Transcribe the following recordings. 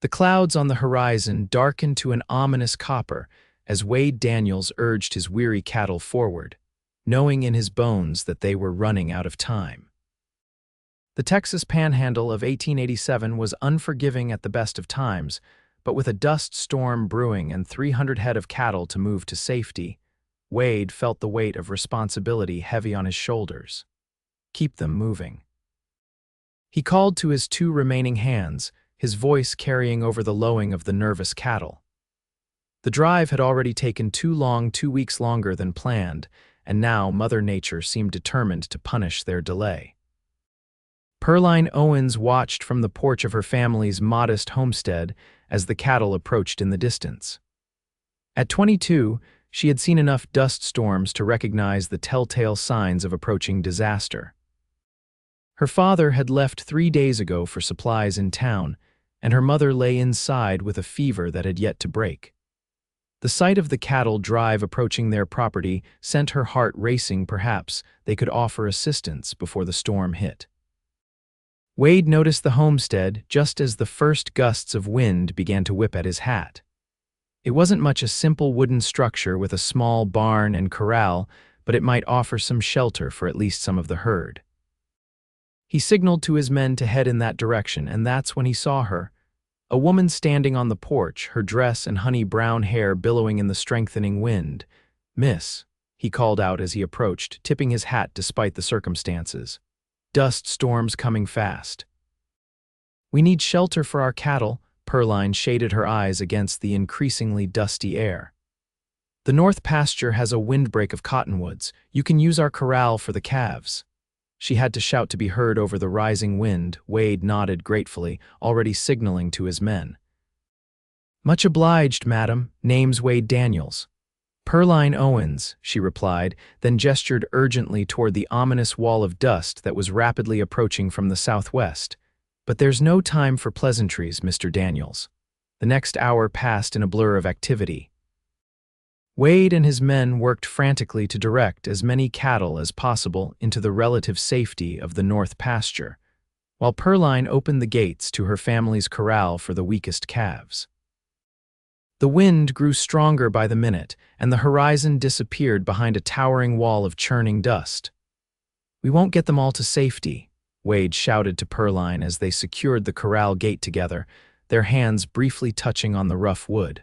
The clouds on the horizon darkened to an ominous copper as Wade Daniels urged his weary cattle forward, knowing in his bones that they were running out of time. The Texas Panhandle of 1887 was unforgiving at the best of times, but with a dust storm brewing and 300 head of cattle to move to safety, Wade felt the weight of responsibility heavy on his shoulders. Keep them moving. He called to his two remaining hands, his voice carrying over the lowing of the nervous cattle. The drive had already taken 2 weeks longer than planned, and now Mother Nature seemed determined to punish their delay. Pearline Owens watched from the porch of her family's modest homestead as the cattle approached in the distance. At 22, she had seen enough dust storms to recognize the telltale signs of approaching disaster. Her father had left 3 days ago for supplies in town, and her mother lay inside with a fever that had yet to break. The sight of the cattle drive approaching their property sent her heart racing. Perhaps they could offer assistance before the storm hit. Wade noticed the homestead just as the first gusts of wind began to whip at his hat. It wasn't much a simple wooden structure with a small barn and corral, but it might offer some shelter for at least some of the herd. He signaled to his men to head in that direction, and that's when he saw her. A woman standing on the porch, her dress and honey-brown hair billowing in the strengthening wind. "Miss," he called out as he approached, tipping his hat despite the circumstances. "Dust storms coming fast." "We need shelter for our cattle," Pearline shaded her eyes against the increasingly dusty air. "The north pasture has a windbreak of cottonwoods. You can use our corral for the calves." She had to shout to be heard over the rising wind. Wade nodded gratefully, already signaling to his men. "Much obliged, madam. Name's Wade Daniels." "Pearline Owens," she replied, then gestured urgently toward the ominous wall of dust that was rapidly approaching from the southwest. "But there's no time for pleasantries, Mr. Daniels." The next hour passed in a blur of activity. Wade and his men worked frantically to direct as many cattle as possible into the relative safety of the north pasture, while Pearline opened the gates to her family's corral for the weakest calves. The wind grew stronger by the minute, and the horizon disappeared behind a towering wall of churning dust. "We won't get them all to safety," Wade shouted to Pearline as they secured the corral gate together, their hands briefly touching on the rough wood.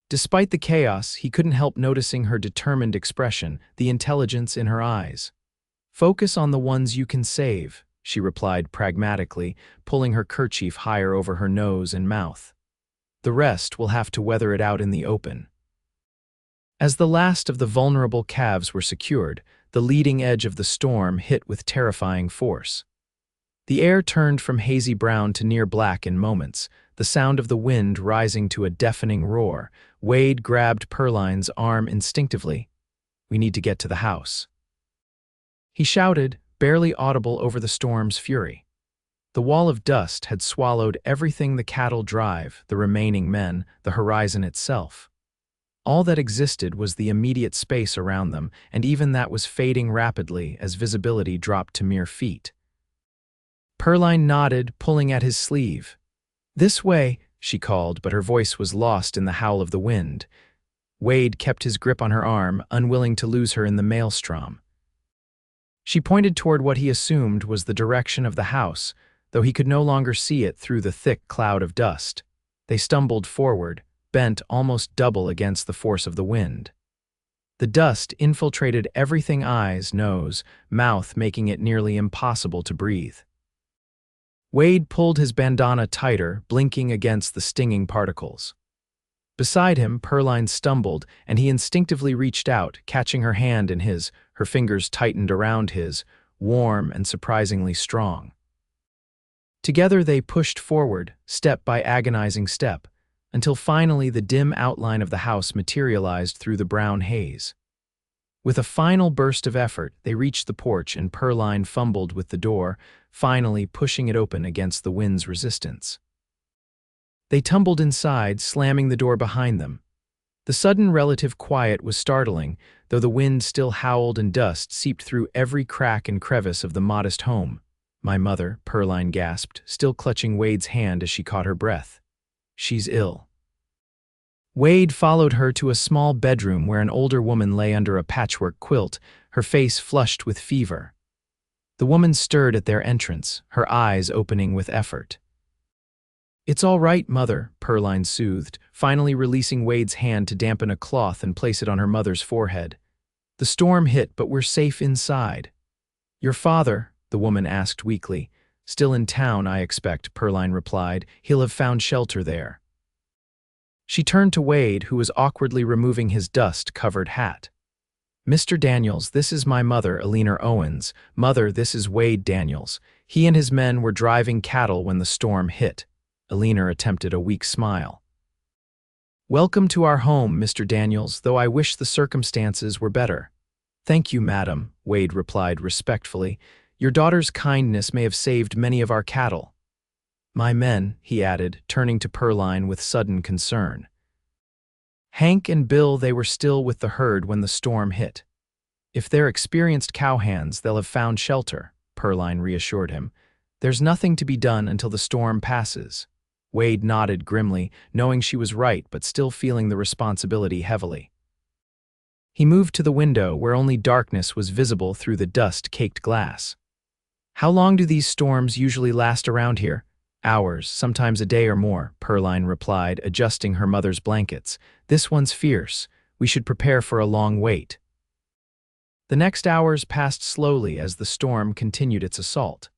Despite the chaos, he couldn't help noticing her determined expression, the intelligence in her eyes. "Focus on the ones you can save," she replied pragmatically, pulling her kerchief higher over her nose and mouth. "The rest will have to weather it out in the open." As the last of the vulnerable calves were secured, the leading edge of the storm hit with terrifying force. The air turned from hazy brown to near black in moments, the sound of the wind rising to a deafening roar. Wade grabbed Pearline's arm instinctively. "We need to get to the house," he shouted, barely audible over the storm's fury. The wall of dust had swallowed everything: the cattle drive, the remaining men, the horizon itself. All that existed was the immediate space around them, and even that was fading rapidly as visibility dropped to mere feet. Pearline nodded, pulling at his sleeve. "This way," she called, but her voice was lost in the howl of the wind. Wade kept his grip on her arm, unwilling to lose her in the maelstrom. She pointed toward what he assumed was the direction of the house, though he could no longer see it through the thick cloud of dust. They stumbled forward, bent almost double against the force of the wind. The dust infiltrated everything: eyes, nose, mouth, making it nearly impossible to breathe. Wade pulled his bandana tighter, blinking against the stinging particles. Beside him, Pearline stumbled, and he instinctively reached out, catching her hand in his. Her fingers tightened around his, warm and surprisingly strong. Together they pushed forward, step by agonizing step, until finally the dim outline of the house materialized through the brown haze. With a final burst of effort, they reached the porch, and Pearline fumbled with the door, finally pushing it open against the wind's resistance. They tumbled inside, slamming the door behind them. The sudden relative quiet was startling, though the wind still howled and dust seeped through every crack and crevice of the modest home. My mother, Pearline gasped, still clutching Wade's hand as she caught her breath. She's ill. Wade followed her to a small bedroom where an older woman lay under a patchwork quilt, her face flushed with fever. The woman stirred at their entrance, her eyes opening with effort. "It's all right, Mother," Pearline soothed, finally releasing Wade's hand to dampen a cloth and place it on her mother's forehead. "The storm hit, but we're safe inside." "Your father?" the woman asked weakly. "Still in town, I expect," Pearline replied. "He'll have found shelter there." She turned to Wade, who was awkwardly removing his dust-covered hat. "Mr. Daniels, this is my mother, Pearline Owens. Mother, this is Wade Daniels. He and his men were driving cattle when the storm hit." Pearline attempted a weak smile. "Welcome to our home, Mr. Daniels, though I wish the circumstances were better." "Thank you, madam," Wade replied respectfully. "Your daughter's kindness may have saved many of our cattle." "My men," he added, turning to Pearline with sudden concern. "Hank and Bill, they were still with the herd when the storm hit. If they're experienced cowhands, they'll have found shelter," Pearline reassured him. "There's nothing to be done until the storm passes." Wade nodded grimly, knowing she was right but still feeling the responsibility heavily. He moved to the window where only darkness was visible through the dust-caked glass. "How long do these storms usually last around here?" "Hours, sometimes a day or more," Pearline replied, adjusting her mother's blankets. "This one's fierce. We should prepare for a long wait." The next hours passed slowly as the storm continued its assault.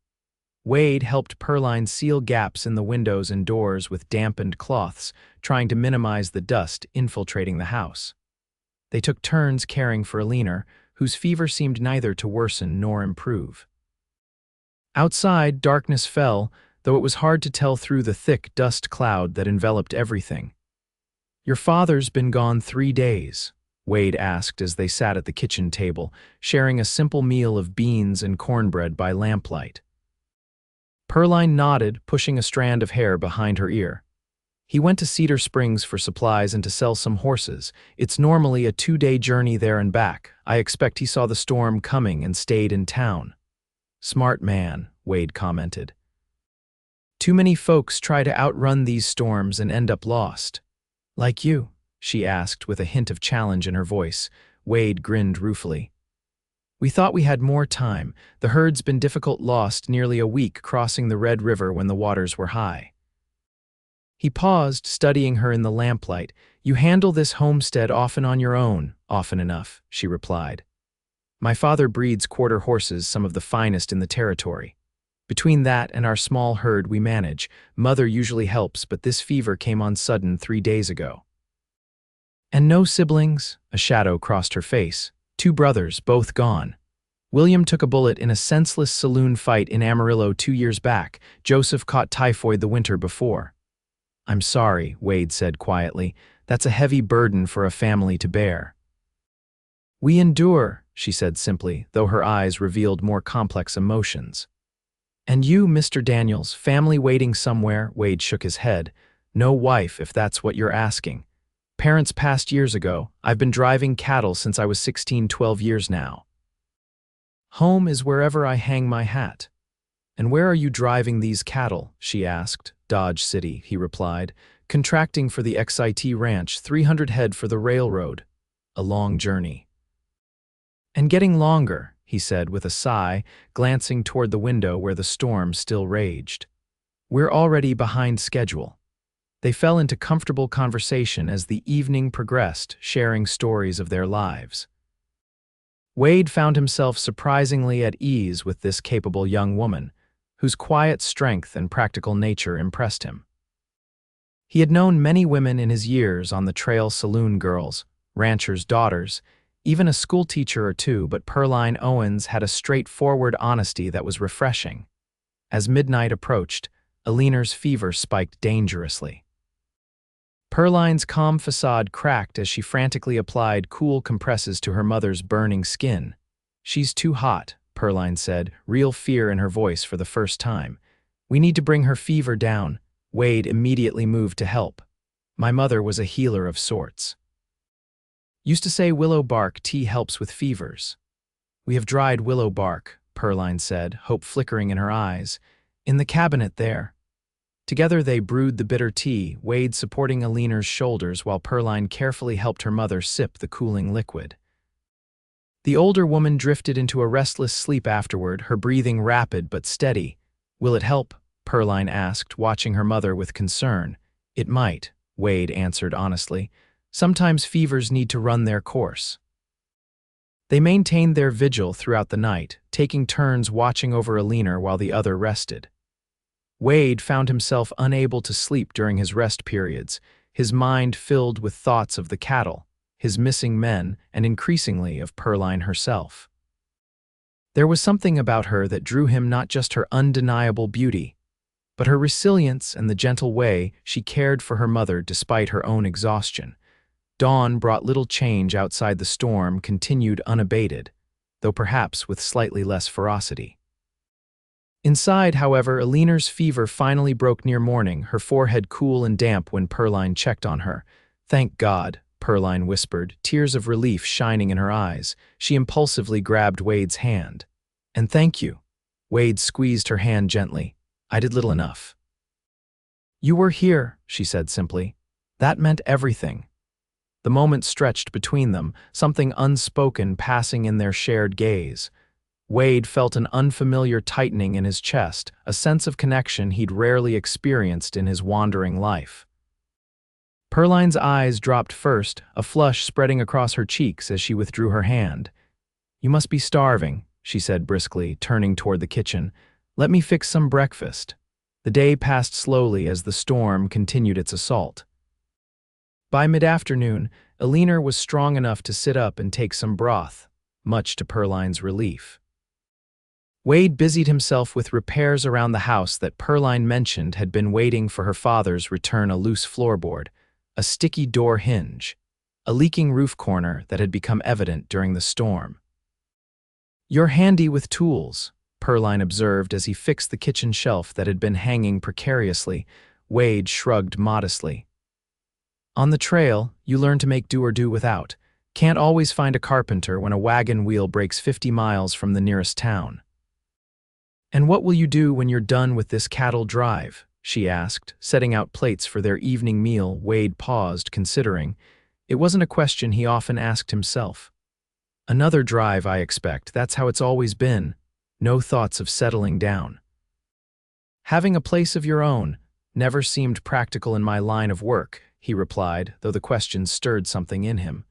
Wade helped Pearline seal gaps in the windows and doors with dampened cloths, trying to minimize the dust infiltrating the house. They took turns caring for Pearline, whose fever seemed neither to worsen nor improve. Outside, darkness fell, though it was hard to tell through the thick dust cloud that enveloped everything. "Your father's been gone 3 days," Wade asked as they sat at the kitchen table, sharing a simple meal of beans and cornbread by lamplight. Pearline nodded, pushing a strand of hair behind her ear. "He went to Cedar Springs for supplies and to sell some horses. It's normally a 2-day journey there and back. I expect he saw the storm coming and stayed in town." "Smart man," Wade commented. "Too many folks try to outrun these storms and end up lost." "Like you?" she asked with a hint of challenge in her voice. Wade grinned ruefully. "We thought we had more time. The herd's been difficult lost nearly a week crossing the Red River when the waters were high." He paused, studying her in the lamplight. "You handle this homestead often on your own?" "Often enough," she replied. "My father breeds quarter horses, some of the finest in the territory. Between that and our small herd we manage, Mother usually helps, but this fever came on sudden 3 days ago." "And no siblings?" A shadow crossed her face. "2 brothers, both gone. William took a bullet in a senseless saloon fight in Amarillo 2 years back. Joseph caught typhoid the winter before." "I'm sorry," Wade said quietly. "That's a heavy burden for a family to bear." "We endure," she said simply, though her eyes revealed more complex emotions. "And you, Mr. Daniels, family waiting somewhere?" Wade shook his head. "No wife, if that's what you're asking. Parents passed years ago. I've been driving cattle since I was 16, 12 years now. Home is wherever I hang my hat." "And where are you driving these cattle?" she asked. "Dodge City," he replied. "Contracting for the XIT ranch, 300 head for the railroad. A long journey." "And getting longer," he said with a sigh, glancing toward the window where the storm still raged. "We're already behind schedule." They fell into comfortable conversation as the evening progressed, sharing stories of their lives. Wade found himself surprisingly at ease with this capable young woman, whose quiet strength and practical nature impressed him. He had known many women in his years on the trail: saloon girls, ranchers' daughters, even a schoolteacher or two, but Pearline Owens had a straightforward honesty that was refreshing. As midnight approached, Pearline's fever spiked dangerously. Pearline's calm facade cracked as she frantically applied cool compresses to her mother's burning skin. "She's too hot," Pearline said, real fear in her voice for the first time. "We need to bring her fever down." Wade immediately moved to help. "My mother was a healer of sorts. Used to say willow bark tea helps with fevers." "We have dried willow bark," Pearline said, hope flickering in her eyes. In the cabinet there. Together they brewed the bitter tea, Wade supporting Alina's shoulders while Pearline carefully helped her mother sip the cooling liquid. The older woman drifted into a restless sleep afterward, her breathing rapid but steady. Will it help? Pearline asked, watching her mother with concern. It might, Wade answered honestly. Sometimes fevers need to run their course. They maintained their vigil throughout the night, taking turns watching over Alina while the other rested. Wade found himself unable to sleep during his rest periods, his mind filled with thoughts of the cattle, his missing men, and increasingly of Pearline herself. There was something about her that drew him, not just her undeniable beauty, but her resilience and the gentle way she cared for her mother despite her own exhaustion. Dawn brought little change outside the storm, continued unabated, though perhaps with slightly less ferocity. Inside, however, Alina's fever finally broke near morning, her forehead cool and damp when Pearline checked on her. Thank God, Pearline whispered, tears of relief shining in her eyes. She impulsively grabbed Wade's hand. And thank you. Wade squeezed her hand gently. I did little enough. You were here, she said simply. That meant everything. The moment stretched between them, something unspoken passing in their shared gaze. Wade felt an unfamiliar tightening in his chest, a sense of connection he'd rarely experienced in his wandering life. Pearline's eyes dropped first, a flush spreading across her cheeks as she withdrew her hand. You must be starving, she said briskly, turning toward the kitchen. Let me fix some breakfast. The day passed slowly as the storm continued its assault. By mid-afternoon, Alina was strong enough to sit up and take some broth, much to Pearline's relief. Wade busied himself with repairs around the house that Pearline mentioned had been waiting for her father's return: a loose floorboard, a sticky door hinge, a leaking roof corner that had become evident during the storm. You're handy with tools, Pearline observed as he fixed the kitchen shelf that had been hanging precariously. Wade shrugged modestly. On the trail, you learn to make do or do without. Can't always find a carpenter when a wagon wheel breaks 50 miles from the nearest town. And what will you do when you're done with this cattle drive? She asked, setting out plates for their evening meal. Wade paused, considering. It wasn't a question he often asked himself. Another drive, I expect. That's how it's always been. No thoughts of settling down. Having a place of your own never seemed practical in my line of work, he replied, though the question stirred something in him.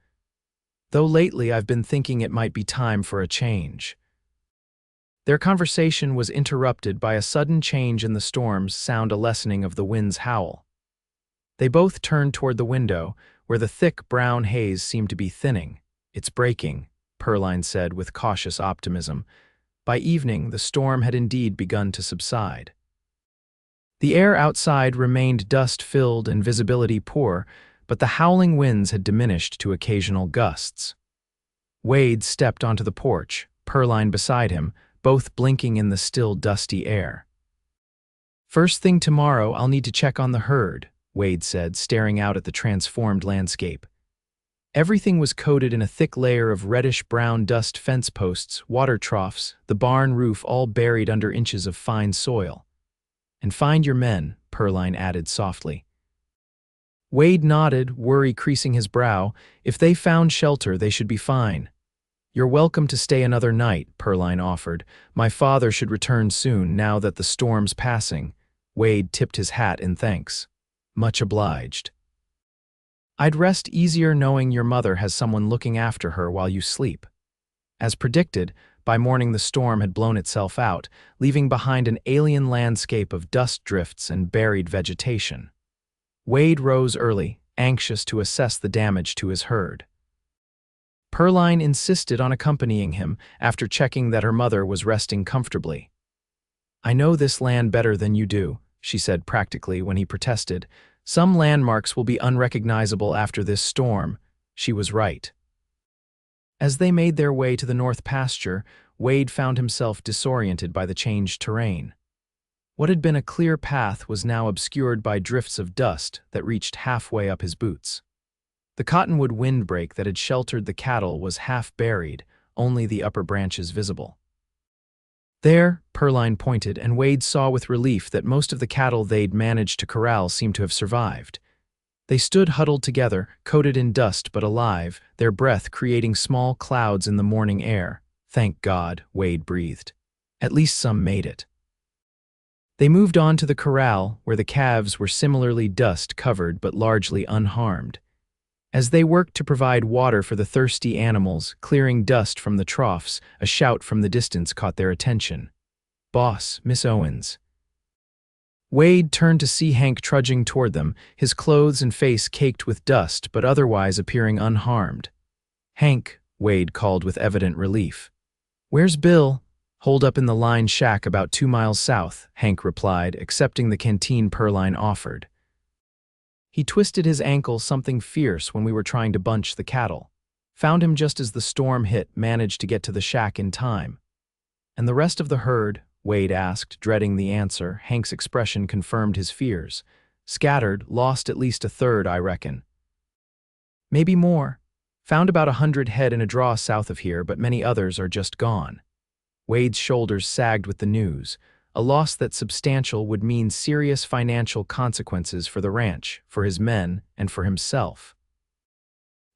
Though lately I've been thinking it might be time for a change. Their conversation was interrupted by a sudden change in the storm's sound, a lessening of the wind's howl. They both turned toward the window, where the thick brown haze seemed to be thinning. It's breaking, Pearline said with cautious optimism. By evening, the storm had indeed begun to subside. The air outside remained dust-filled and visibility poor, but the howling winds had diminished to occasional gusts. Wade stepped onto the porch, Pearline beside him, both blinking in the still dusty air. First thing tomorrow, I'll need to check on the herd, Wade said, staring out at the transformed landscape. Everything was coated in a thick layer of reddish-brown dust: fence posts, water troughs, the barn roof all buried under inches of fine soil. And find your men, Pearline added softly. Wade nodded, worry creasing his brow. If they found shelter, they should be fine. You're welcome to stay another night, Pearline offered. My father should return soon, now that the storm's passing. Wade tipped his hat in thanks. Much obliged. I'd rest easier knowing your mother has someone looking after her while you sleep. As predicted, by morning the storm had blown itself out, leaving behind an alien landscape of dust drifts and buried vegetation. Wade rose early, anxious to assess the damage to his herd. Pearline insisted on accompanying him after checking that her mother was resting comfortably. I know this land better than you do, she said practically when he protested. Some landmarks will be unrecognizable after this storm. She was right. As they made their way to the north pasture, Wade found himself disoriented by the changed terrain. What had been a clear path was now obscured by drifts of dust that reached halfway up his boots. The cottonwood windbreak that had sheltered the cattle was half buried, only the upper branches visible. There, Pearline pointed, and Wade saw with relief that most of the cattle they'd managed to corral seemed to have survived. They stood huddled together, coated in dust but alive, their breath creating small clouds in the morning air. Thank God, Wade breathed. At least some made it. They moved on to the corral, where the calves were similarly dust-covered but largely unharmed. As they worked to provide water for the thirsty animals, clearing dust from the troughs, a shout from the distance caught their attention. "Boss, Miss Owens." Wade turned to see Hank trudging toward them, his clothes and face caked with dust but otherwise appearing unharmed. "Hank," Wade called with evident relief. "Where's Bill?" "Holed up in the line shack about 2 miles south," Hank replied, accepting the canteen Pearline offered. "He twisted his ankle something fierce when we were trying to bunch the cattle. Found him just as the storm hit, managed to get to the shack in time." "And the rest of the herd?" Wade asked, dreading the answer. Hank's expression confirmed his fears. "Scattered, lost at least a third, I reckon." "Maybe more. Found about 100 head in a draw south of here, but many others are just gone." Wade's shoulders sagged with the news. A loss that substantial would mean serious financial consequences for the ranch, for his men, and for himself.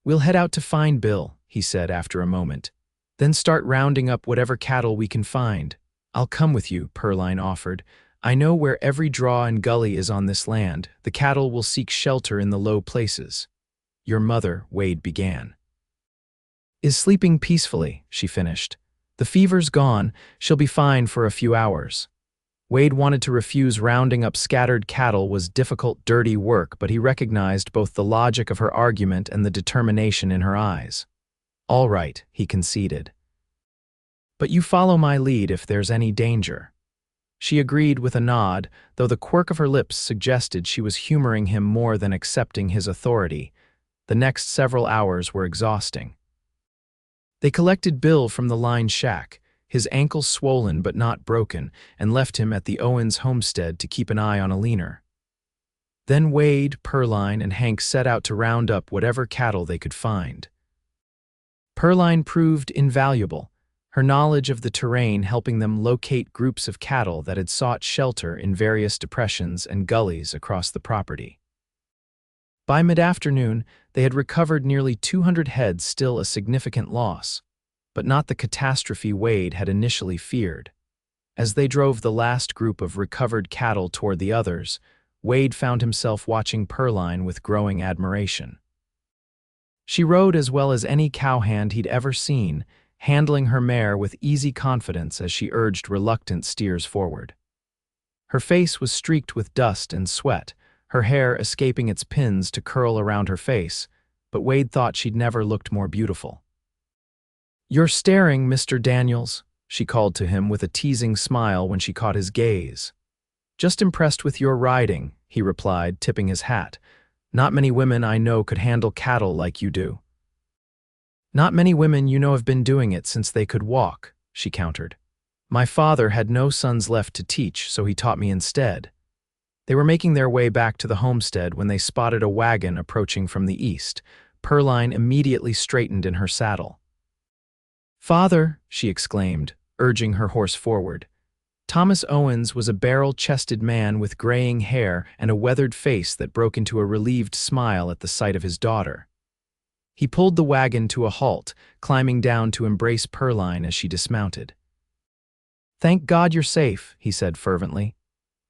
"We'll head out to find Bill," he said after a moment. "Then start rounding up whatever cattle we can find." "I'll come with you," Pearline offered. "I know where every draw and gully is on this land. The cattle will seek shelter in the low places." "Your mother," Wade began. "Is sleeping peacefully," she finished. "The fever's gone. She'll be fine for a few hours." Wade wanted to refuse. Rounding up scattered cattle was difficult, dirty work, but he recognized both the logic of her argument and the determination in her eyes. "All right," he conceded. "But you follow my lead if there's any danger." She agreed with a nod, though the quirk of her lips suggested she was humoring him more than accepting his authority. The next several hours were exhausting. They collected Bill from the line shack, his ankle swollen but not broken, and left him at the Owens homestead to keep an eye on Alina. Then Wade, Pearline, and Hank set out to round up whatever cattle they could find. Pearline proved invaluable, her knowledge of the terrain helping them locate groups of cattle that had sought shelter in various depressions and gullies across the property. By mid-afternoon, they had recovered nearly 200 head, still a significant loss, but not the catastrophe Wade had initially feared. As they drove the last group of recovered cattle toward the others, Wade found himself watching Pearline with growing admiration. She rode as well as any cowhand he'd ever seen, handling her mare with easy confidence as she urged reluctant steers forward. Her face was streaked with dust and sweat, her hair escaping its pins to curl around her face, but Wade thought she'd never looked more beautiful. "You're staring, Mr. Daniels," she called to him with a teasing smile when she caught his gaze. "Just impressed with your riding," he replied, tipping his hat. "Not many women I know could handle cattle like you do." "Not many women you know have been doing it since they could walk," she countered. "My father had no sons left to teach, so he taught me instead." They were making their way back to the homestead when they spotted a wagon approaching from the east. Pearline immediately straightened in her saddle. "Father," she exclaimed, urging her horse forward. Thomas Owens was a barrel-chested man with graying hair and a weathered face that broke into a relieved smile at the sight of his daughter. He pulled the wagon to a halt, climbing down to embrace Pearline as she dismounted. "Thank God you're safe," he said fervently.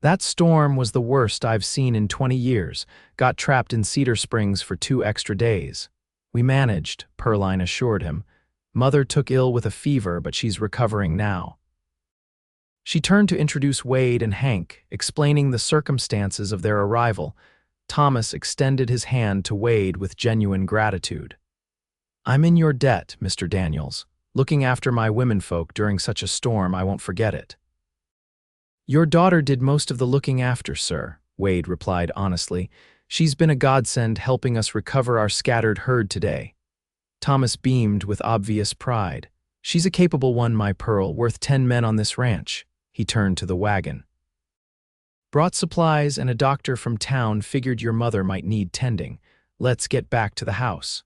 "That storm was the worst I've seen in 20 years. Got trapped in Cedar Springs for 2 extra days." "We managed," Pearline assured him. "Mother took ill with a fever, but she's recovering now." She turned to introduce Wade and Hank, explaining the circumstances of their arrival. Thomas extended his hand to Wade with genuine gratitude. "I'm in your debt, Mr. Daniels. Looking after my womenfolk during such a storm, I won't forget it." "Your daughter did most of the looking after, sir," Wade replied honestly. "She's been a godsend helping us recover our scattered herd today." Thomas beamed with obvious pride. "She's a capable one, my pearl, worth 10 men on this ranch." He turned to the wagon. "Brought supplies and a doctor from town, figured your mother might need tending. Let's get back to the house."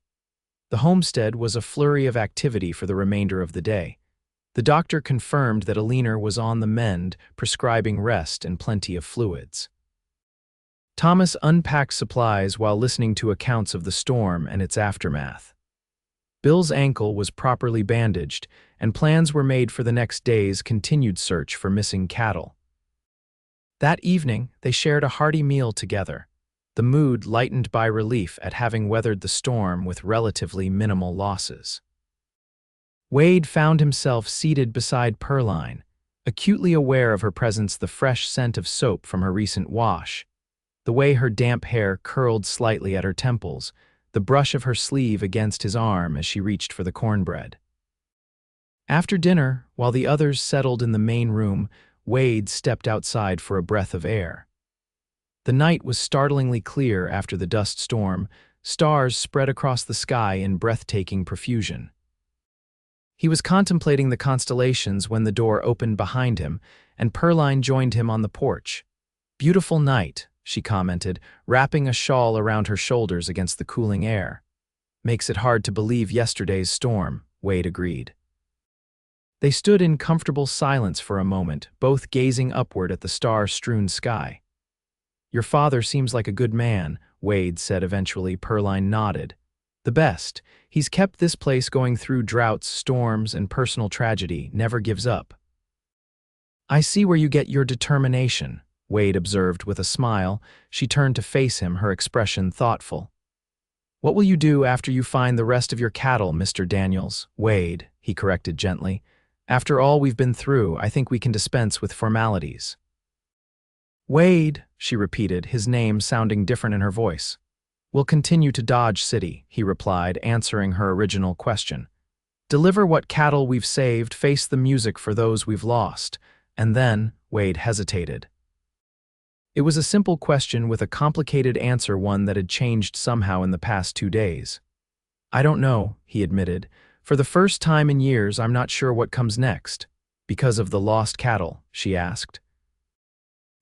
The homestead was a flurry of activity for the remainder of the day. The doctor confirmed that Alina was on the mend, prescribing rest and plenty of fluids. Thomas unpacked supplies while listening to accounts of the storm and its aftermath. Bill's ankle was properly bandaged, and plans were made for the next day's continued search for missing cattle. That evening, they shared a hearty meal together, the mood lightened by relief at having weathered the storm with relatively minimal losses. Wade found himself seated beside Pearline, acutely aware of her presence, the fresh scent of soap from her recent wash, the way her damp hair curled slightly at her temples, the brush of her sleeve against his arm as she reached for the cornbread. After dinner, while the others settled in the main room, Wade stepped outside for a breath of air. The night was startlingly clear after the dust storm, stars spread across the sky in breathtaking profusion. He was contemplating the constellations when the door opened behind him, and Pearline joined him on the porch. "Beautiful night," she commented, wrapping a shawl around her shoulders against the cooling air. "Makes it hard to believe yesterday's storm," Wade agreed. They stood in comfortable silence for a moment, both gazing upward at the star-strewn sky. "Your father seems like a good man," Wade said eventually. Pearline nodded. "The best. He's kept this place going through droughts, storms, and personal tragedy, never gives up." "I see where you get your determination," Wade observed with a smile. She turned to face him, her expression thoughtful. "What will you do after you find the rest of your cattle, Mr. Daniels?" "Wade," he corrected gently. "After all we've been through, I think we can dispense with formalities." "Wade," she repeated, his name sounding different in her voice. "We'll continue to Dodge City," he replied, answering her original question. "Deliver what cattle we've saved, face the music for those we've lost." And then, Wade hesitated. It was a simple question with a complicated answer, one that had changed somehow in the past 2 days. "I don't know," he admitted. "For the first time in years, I'm not sure what comes next." "Because of the lost cattle?" she asked.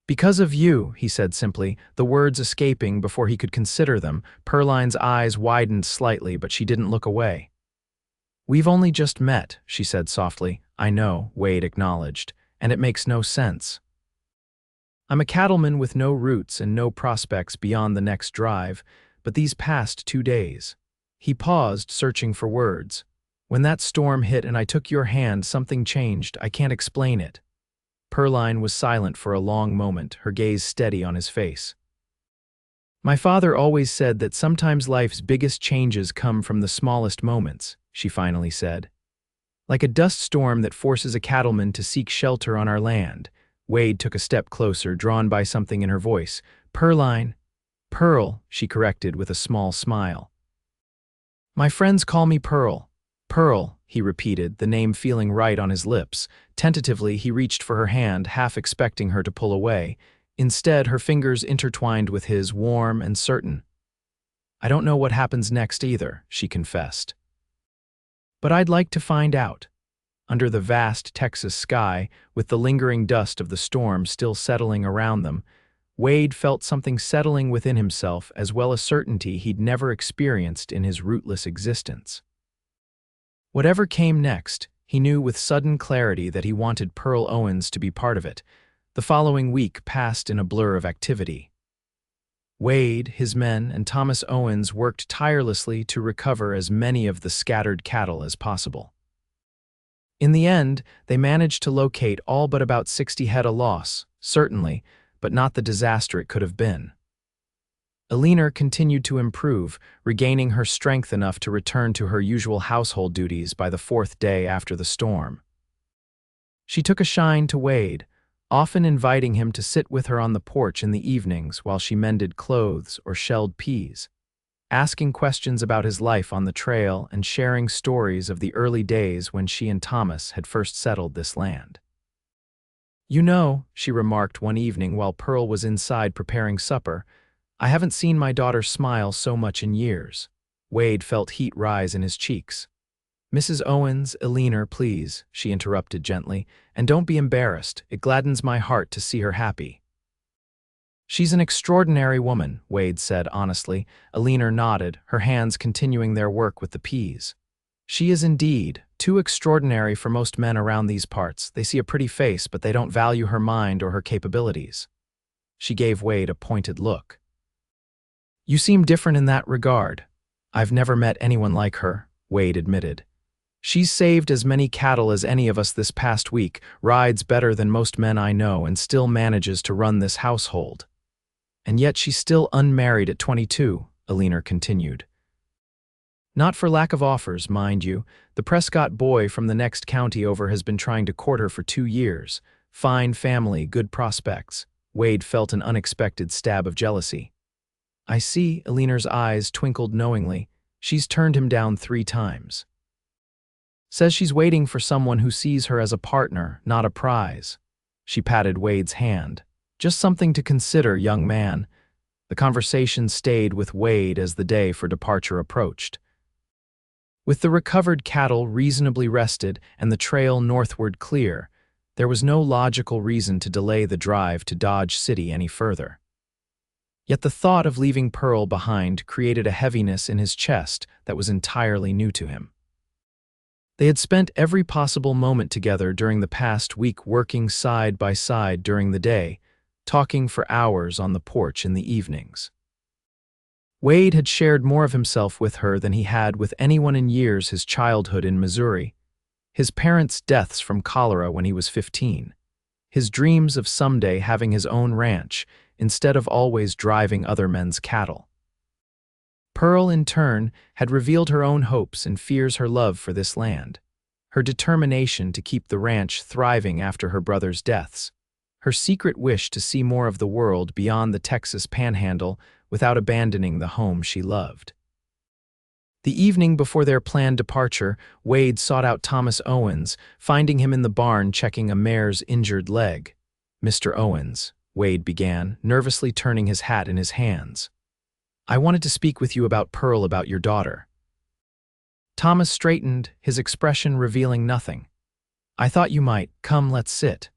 "Because of you," he said simply, the words escaping before he could consider them. Pearline's eyes widened slightly, but she didn't look away. "We've only just met," she said softly. "I know," Wade acknowledged, "and it makes no sense. I'm a cattleman with no roots and no prospects beyond the next drive, but these past 2 days." He paused, searching for words. "When that storm hit and I took your hand, something changed. I can't explain it." Pearline was silent for a long moment, her gaze steady on his face. "My father always said that sometimes life's biggest changes come from the smallest moments," she finally said. "Like a dust storm that forces a cattleman to seek shelter on our land." Wade took a step closer, drawn by something in her voice. "Pearline." "Pearl," she corrected with a small smile. "My friends call me Pearl." "Pearl," he repeated, the name feeling right on his lips. Tentatively, he reached for her hand, half expecting her to pull away. Instead, her fingers intertwined with his, warm and certain. "I don't know what happens next either," she confessed. "But I'd like to find out." Under the vast Texas sky, with the lingering dust of the storm still settling around them, Wade felt something settling within himself, as well as certainty he'd never experienced in his rootless existence. Whatever came next, he knew with sudden clarity that he wanted Pearl Owens to be part of it. The following week passed in a blur of activity. Wade, his men, and Thomas Owens worked tirelessly to recover as many of the scattered cattle as possible. In the end, they managed to locate all but about 60 head, a loss, certainly, but not the disaster it could have been. Alina continued to improve, regaining her strength enough to return to her usual household duties by the 4th day after the storm. She took a shine to Wade, often inviting him to sit with her on the porch in the evenings while she mended clothes or shelled peas, asking questions about his life on the trail and sharing stories of the early days when she and Thomas had first settled this land. "You know," she remarked one evening while Pearl was inside preparing supper, "I haven't seen my daughter smile so much in years." Wade felt heat rise in his cheeks. "Mrs. Owens, Alina, please," she interrupted gently, "and don't be embarrassed. It gladdens my heart to see her happy." "She's an extraordinary woman," Wade said honestly. Alina nodded, her hands continuing their work with the peas. "She is indeed," Too extraordinary for most men around these parts. They see a pretty face, but they don't value her mind or her capabilities. She gave Wade a pointed look. You seem different in that regard. I've never met anyone like her, Wade admitted. She's saved as many cattle as any of us this past week, rides better than most men I know, and still manages to run this household. And yet she's still unmarried at 22, Alina continued. Not for lack of offers, mind you. The Prescott boy from the next county over has been trying to court her for 2 years. Fine family, good prospects. Wade felt an unexpected stab of jealousy. I see, Alina's eyes twinkled knowingly. She's turned him down 3 times. Says she's waiting for someone who sees her as a partner, not a prize. She patted Wade's hand. Just something to consider, young man. The conversation stayed with Wade as the day for departure approached. With the recovered cattle reasonably rested and the trail northward clear, there was no logical reason to delay the drive to Dodge City any further. Yet the thought of leaving Pearl behind created a heaviness in his chest that was entirely new to him. They had spent every possible moment together during the past week, working side by side during the day, talking for hours on the porch in the evenings. Wade had shared more of himself with her than he had with anyone in years. His childhood in Missouri, his parents' deaths from cholera when he was 15, his dreams of someday having his own ranch instead of always driving other men's cattle. Pearl, in turn, had revealed her own hopes and fears, her love for this land, her determination to keep the ranch thriving after her brother's deaths, her secret wish to see more of the world beyond the Texas Panhandle without abandoning the home she loved. The evening before their planned departure, Wade sought out Thomas Owens, finding him in the barn checking a mare's injured leg. Mr. Owens, Wade began, nervously turning his hat in his hands. I wanted to speak with you about Pearl, about your daughter. Thomas straightened, his expression revealing nothing. I thought you might. Come, let's sit.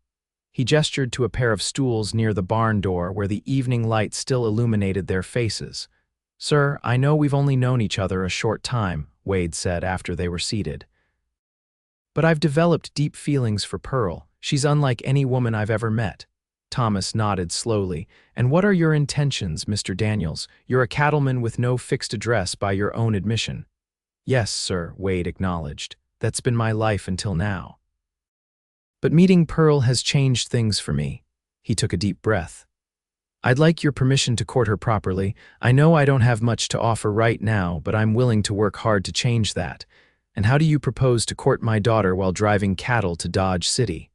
He gestured to a pair of stools near the barn door where the evening light still illuminated their faces. Sir, I know we've only known each other a short time, Wade said after they were seated. But I've developed deep feelings for Pearl. She's unlike any woman I've ever met. Thomas nodded slowly. And what are your intentions, Mr. Daniels? You're a cattleman with no fixed address by your own admission. Yes, sir, Wade acknowledged. That's been my life until now. But meeting Pearl has changed things for me. He took a deep breath. I'd like your permission to court her properly. I know I don't have much to offer right now, but I'm willing to work hard to change that. And how do you propose to court my daughter while driving cattle to Dodge City?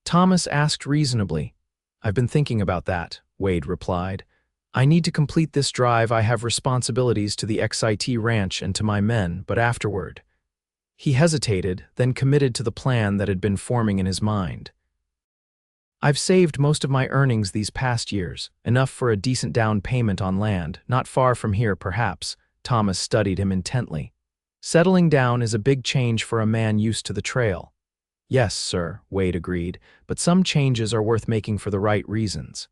Thomas asked reasonably. I've been thinking about that, Wade replied. I need to complete this drive. I have responsibilities to the XIT ranch and to my men, but afterward. He hesitated, then committed to the plan that had been forming in his mind. I've saved most of my earnings these past years, enough for a decent down payment on land, not far from here perhaps. Thomas studied him intently. Settling down is a big change for a man used to the trail. Yes, sir, Wade agreed, but some changes are worth making for the right reasons.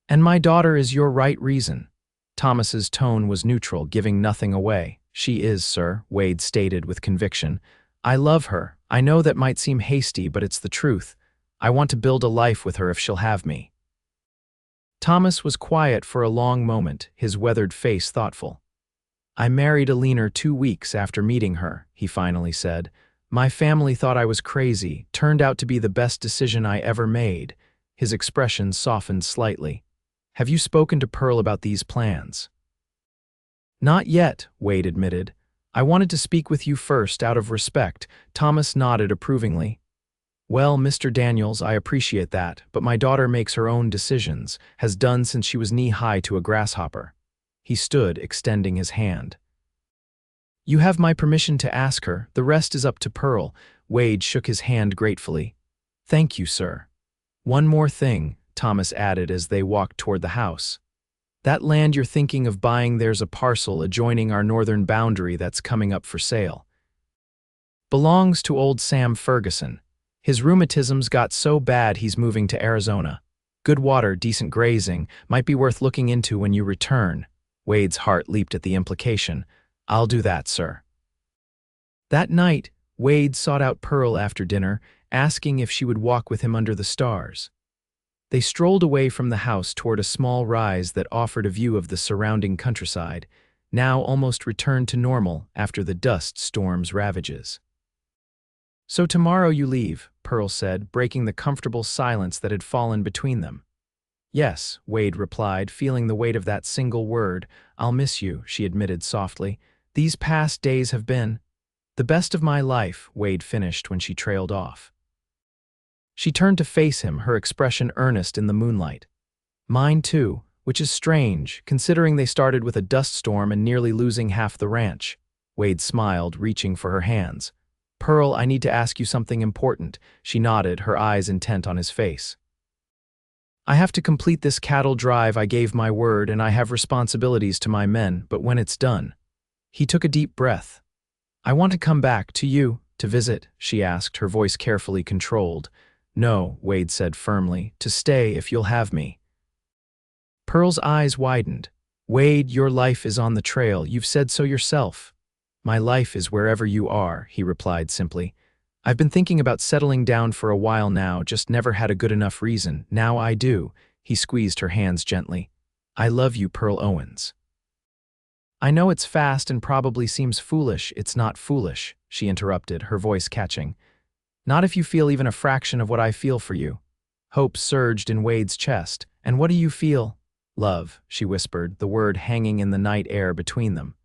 And my daughter is your right reason. Thomas's tone was neutral, giving nothing away. She is, sir, Wade stated with conviction. I love her. I know that might seem hasty, but it's the truth. I want to build a life with her if she'll have me. Thomas was quiet for a long moment, his weathered face thoughtful. I married Alina 2 weeks after meeting her, he finally said. My family thought I was crazy, turned out to be the best decision I ever made. His expression softened slightly. Have you spoken to Pearl about these plans? Not yet, Wade admitted. I wanted to speak with you first out of respect. Thomas nodded approvingly. Well, Mr. Daniels, I appreciate that, but my daughter makes her own decisions, has done since she was knee-high to a grasshopper. He stood, extending his hand. You have my permission to ask her. The rest is up to Pearl. Wade shook his hand gratefully. Thank you, sir. One more thing, Thomas added as they walked toward the house. That land you're thinking of buying, there's a parcel adjoining our northern boundary that's coming up for sale. Belongs to old Sam Ferguson. His rheumatism's got so bad he's moving to Arizona. Good water, decent grazing, might be worth looking into when you return. Wade's heart leaped at the implication. I'll do that, sir. That night, Wade sought out Pearl after dinner, asking if she would walk with him under the stars. They strolled away from the house toward a small rise that offered a view of the surrounding countryside, now almost returned to normal after the dust storm's ravages. "So tomorrow you leave," Pearl said, breaking the comfortable silence that had fallen between them. "Yes," Wade replied, feeling the weight of that single word. "I'll miss you," she admitted softly. "These past days have been the best of my life," Wade finished when she trailed off. She turned to face him, her expression earnest in the moonlight. "Mine too, which is strange, considering they started with a dust storm and nearly losing half the ranch." Wade smiled, reaching for her hands. "Pearl, I need to ask you something important." She nodded, her eyes intent on his face. "I have to complete this cattle drive. I gave my word, and I have responsibilities to my men, but when it's done..." He took a deep breath. "I want to come back to you, to visit," she asked, her voice carefully controlled. "No," Wade said firmly, "to stay if you'll have me." Pearl's eyes widened. "Wade, your life is on the trail. You've said so yourself." "My life is wherever you are," he replied simply. "I've been thinking about settling down for a while now, just never had a good enough reason. Now I do." He squeezed her hands gently. "I love you, Pearl Owens." "I know it's fast and probably seems foolish." "It's not foolish," she interrupted, her voice catching. "Not if you feel even a fraction of what I feel for you." Hope surged in Wade's chest. "And what do you feel?" "Love," she whispered, the word hanging in the night air between them.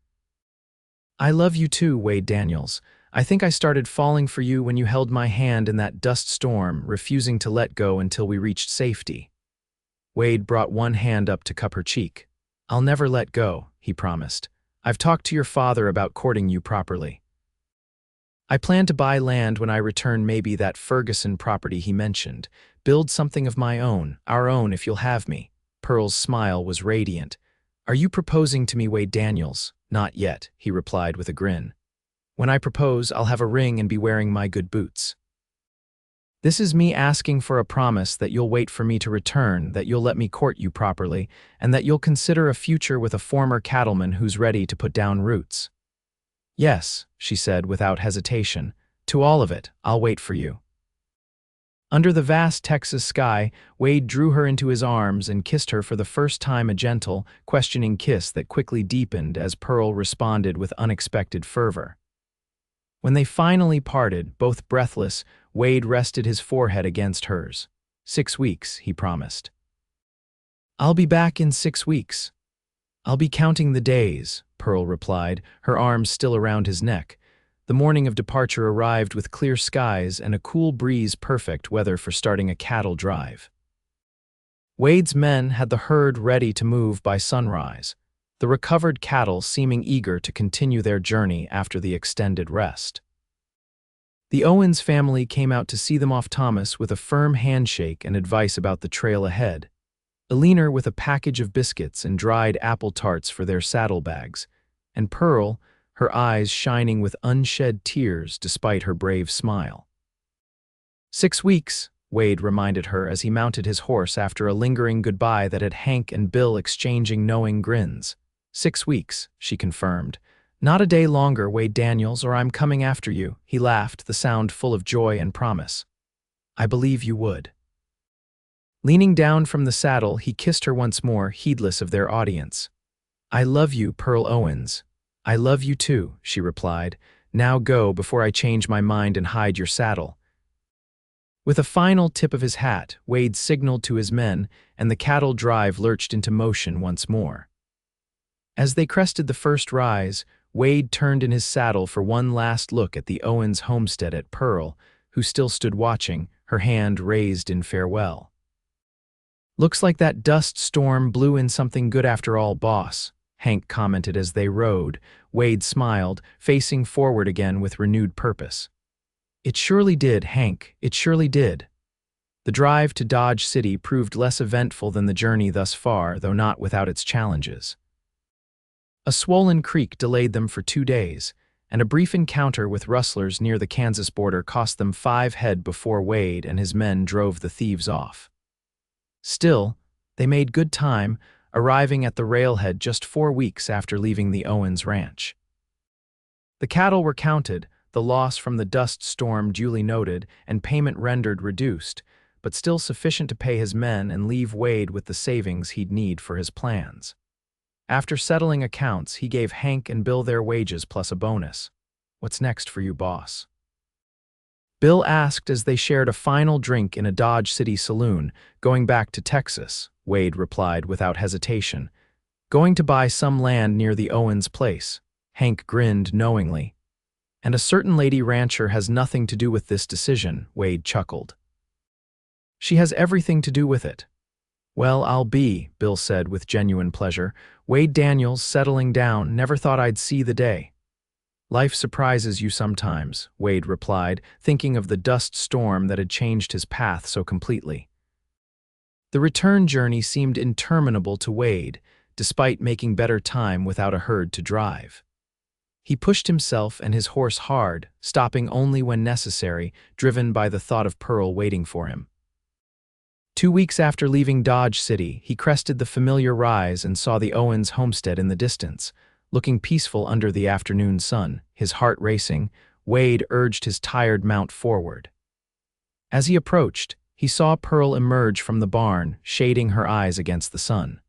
"I love you too, Wade Daniels. I think I started falling for you when you held my hand in that dust storm, refusing to let go until we reached safety." Wade brought one hand up to cup her cheek. "I'll never let go," he promised. "I've talked to your father about courting you properly. I plan to buy land when I return, maybe that Ferguson property he mentioned. Build something of my own, our own if you'll have me." Pearl's smile was radiant. "Are you proposing to me, Wade Daniels?" "Not yet," he replied with a grin. "When I propose, I'll have a ring and be wearing my good boots. This is me asking for a promise that you'll wait for me to return, that you'll let me court you properly, and that you'll consider a future with a former cattleman who's ready to put down roots." "Yes," she said without hesitation. "To all of it, I'll wait for you." Under the vast Texas sky, Wade drew her into his arms and kissed her for the first time, a gentle, questioning kiss that quickly deepened as Pearl responded with unexpected fervor. When they finally parted, both breathless, Wade rested his forehead against hers. 6 weeks, he promised. "I'll be back in 6 weeks. I'll be counting the days," Pearl replied, her arms still around his neck. The morning of departure arrived with clear skies and a cool breeze, perfect weather for starting a cattle drive. Wade's men had the herd ready to move by sunrise, the recovered cattle seeming eager to continue their journey after the extended rest. The Owens family came out to see them off, Thomas with a firm handshake and advice about the trail ahead, Eleanor with a package of biscuits and dried apple tarts for their saddlebags, and Pearl, her eyes shining with unshed tears despite her brave smile. 6 weeks, Wade reminded her as he mounted his horse after a lingering goodbye that had Hank and Bill exchanging knowing grins. 6 weeks, she confirmed. "Not a day longer, Wade Daniels, or I'm coming after you," he laughed, the sound full of joy and promise. "I believe you would." Leaning down from the saddle, he kissed her once more, heedless of their audience. "I love you, Pearl Owens." "I love you too," she replied. "Now go before I change my mind and hide your saddle." With a final tip of his hat, Wade signaled to his men, and the cattle drive lurched into motion once more. As they crested the first rise, Wade turned in his saddle for one last look at the Owens homestead at Pearl, who still stood watching, her hand raised in farewell. "Looks like that dust storm blew in something good after all, boss," Hank commented as they rode. Wade smiled, facing forward again with renewed purpose. "It surely did, Hank, it surely did." The drive to Dodge City proved less eventful than the journey thus far, though not without its challenges. A swollen creek delayed them for 2 days, and a brief encounter with rustlers near the Kansas border cost them 5 head before Wade and his men drove the thieves off. Still, they made good time, arriving at the railhead just 4 weeks after leaving the Owens ranch. The cattle were counted, the loss from the dust storm duly noted, and payment rendered reduced, but still sufficient to pay his men and leave Wade with the savings he'd need for his plans. After settling accounts, he gave Hank and Bill their wages plus a bonus. "What's next for you, boss?" Bill asked as they shared a final drink in a Dodge City saloon. "Going back to Texas," Wade replied without hesitation. "Going to buy some land near the Owens place." Hank grinned knowingly. "And a certain lady rancher has nothing to do with this decision," Wade chuckled. "She has everything to do with it." "Well, I'll be," Bill said with genuine pleasure. "Wade Daniels settling down, never thought I'd see the day." "Life surprises you sometimes," Wade replied, thinking of the dust storm that had changed his path so completely. The return journey seemed interminable to Wade, despite making better time without a herd to drive. He pushed himself and his horse hard, stopping only when necessary, driven by the thought of Pearl waiting for him. 2 weeks after leaving Dodge City, he crested the familiar rise and saw the Owens homestead in the distance. Looking peaceful under the afternoon sun, his heart racing, Wade urged his tired mount forward. As he approached, he saw Pearl emerge from the barn, shading her eyes against the sun.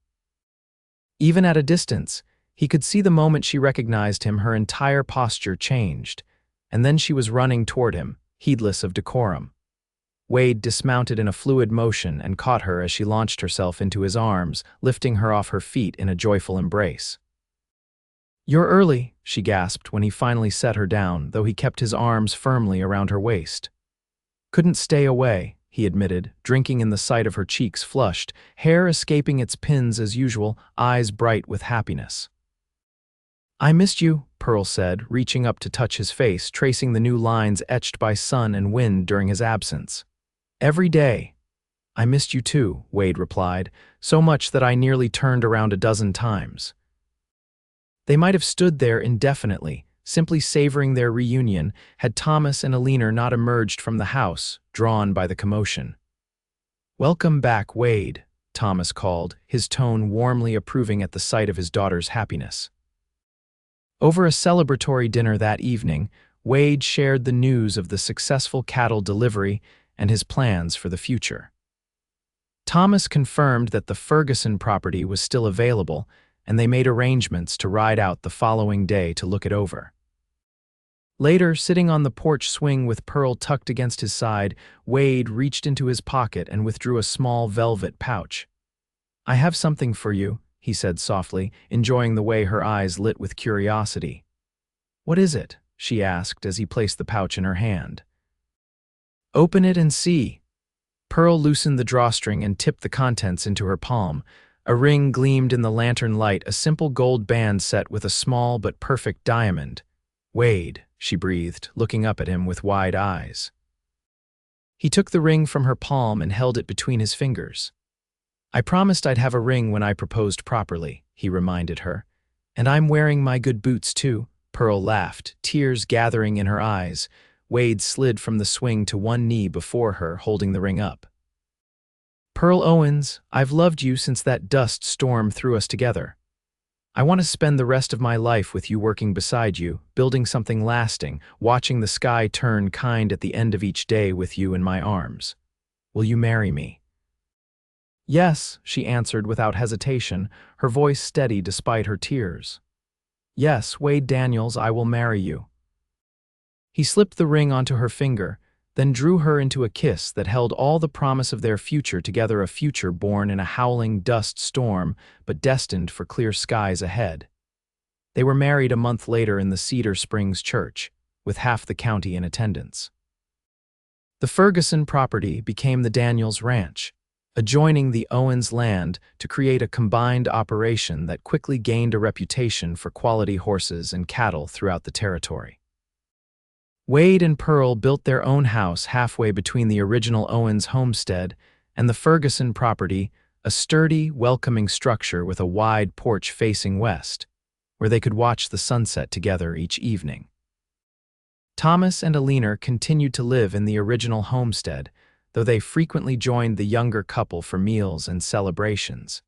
Even at a distance, he could see the moment she recognized him, her entire posture changed, and then she was running toward him, heedless of decorum. Wade dismounted in a fluid motion and caught her as she launched herself into his arms, lifting her off her feet in a joyful embrace. "You're early," she gasped when he finally set her down, though he kept his arms firmly around her waist. "Couldn't stay away," he admitted, drinking in the sight of her cheeks flushed, hair escaping its pins as usual, eyes bright with happiness. "I missed you," Pearl said, reaching up to touch his face, tracing the new lines etched by sun and wind during his absence. "Every day." "I missed you too," Wade replied, "so much that I nearly turned around a dozen times." They might have stood there indefinitely, simply savoring their reunion, had Thomas and Alina not emerged from the house, drawn by the commotion. "Welcome back, Wade," Thomas called, his tone warmly approving at the sight of his daughter's happiness. Over a celebratory dinner that evening, Wade shared the news of the successful cattle delivery and his plans for the future. Thomas confirmed that the Ferguson property was still available, and they made arrangements to ride out the following day to look it over. Later, sitting on the porch swing with Pearl tucked against his side, Wade reached into his pocket and withdrew a small velvet pouch. "I have something for you," he said softly, enjoying the way her eyes lit with curiosity. "What is it?" she asked as he placed the pouch in her hand. "Open it and see." Pearl loosened the drawstring and tipped the contents into her palm. A ring gleamed in the lantern light, a simple gold band set with a small but perfect diamond. "Wade," she breathed, looking up at him with wide eyes. He took the ring from her palm and held it between his fingers. "I promised I'd have a ring when I proposed properly," he reminded her. "And I'm wearing my good boots too." Pearl laughed, tears gathering in her eyes. Wade slid from the swing to one knee before her, holding the ring up. "Pearl Owens, I've loved you since that dust storm threw us together. I want to spend the rest of my life with you, working beside you, building something lasting, watching the sky turn kind at the end of each day with you in my arms. Will you marry me?" "Yes," she answered without hesitation, her voice steady despite her tears. "Yes, Wade Daniels, I will marry you." He slipped the ring onto her finger, then drew her into a kiss that held all the promise of their future together, a future born in a howling dust storm, but destined for clear skies ahead. They were married a month later in the Cedar Springs church, with half the county in attendance. The Ferguson property became the Daniels Ranch, adjoining the Owens land to create a combined operation that quickly gained a reputation for quality horses and cattle throughout the territory. Wade and Pearl built their own house halfway between the original Owens homestead and the Ferguson property, a sturdy, welcoming structure with a wide porch facing west, where they could watch the sunset together each evening. Thomas and Alina continued to live in the original homestead, though they frequently joined the younger couple for meals and celebrations.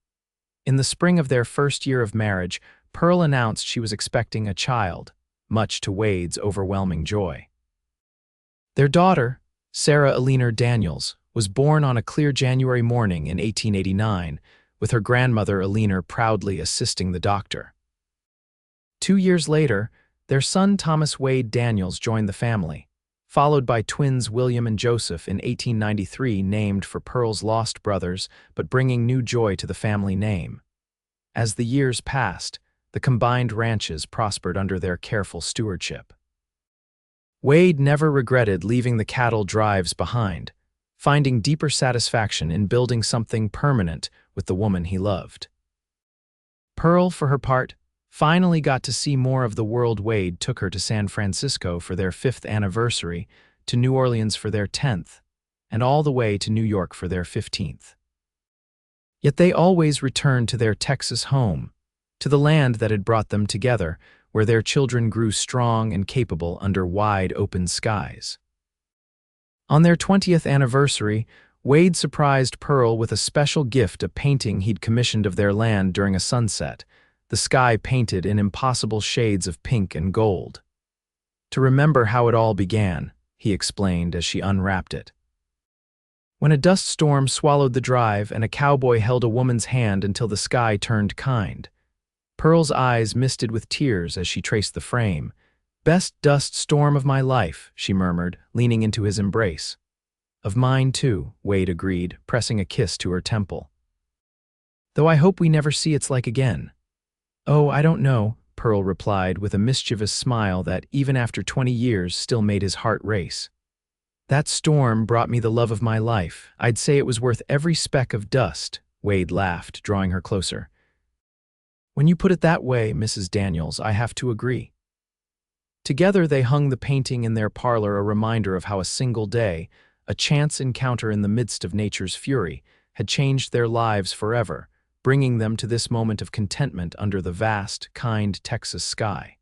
In the spring of their first year of marriage, Pearl announced she was expecting a child, much to Wade's overwhelming joy. Their daughter, Sarah Eleanor Daniels, was born on a clear January morning in 1889, with her grandmother Eleanor proudly assisting the doctor. 2 years later, their son Thomas Wade Daniels joined the family, followed by twins William and Joseph in 1893, named for Pearl's lost brothers, but bringing new joy to the family name. As the years passed, the combined ranches prospered under their careful stewardship. Wade never regretted leaving the cattle drives behind, finding deeper satisfaction in building something permanent with the woman he loved. Pearl, for her part, finally got to see more of the world. Wade took her to San Francisco for their 5th anniversary, to New Orleans for their 10th, and all the way to New York for their 15th. Yet they always returned to their Texas home, to the land that had brought them together, where their children grew strong and capable under wide open skies. On their 20th anniversary, Wade surprised Pearl with a special gift, a painting he'd commissioned of their land during a sunset, the sky painted in impossible shades of pink and gold. To remember how it all began, he explained as she unwrapped it. When a dust storm swallowed the drive and a cowboy held a woman's hand until the sky turned kind. Pearl's eyes misted with tears as she traced the frame. "Best dust storm of my life," she murmured, leaning into his embrace. "Of mine too," Wade agreed, pressing a kiss to her temple. "Though I hope we never see its like again." "Oh, I don't know," Pearl replied with a mischievous smile that, even after 20 years, still made his heart race. "That storm brought me the love of my life. I'd say it was worth every speck of dust," Wade laughed, drawing her closer. "When you put it that way, Mrs. Daniels, I have to agree." Together they hung the painting in their parlor, a reminder of how a single day, a chance encounter in the midst of nature's fury, had changed their lives forever, bringing them to this moment of contentment under the vast, kind Texas sky.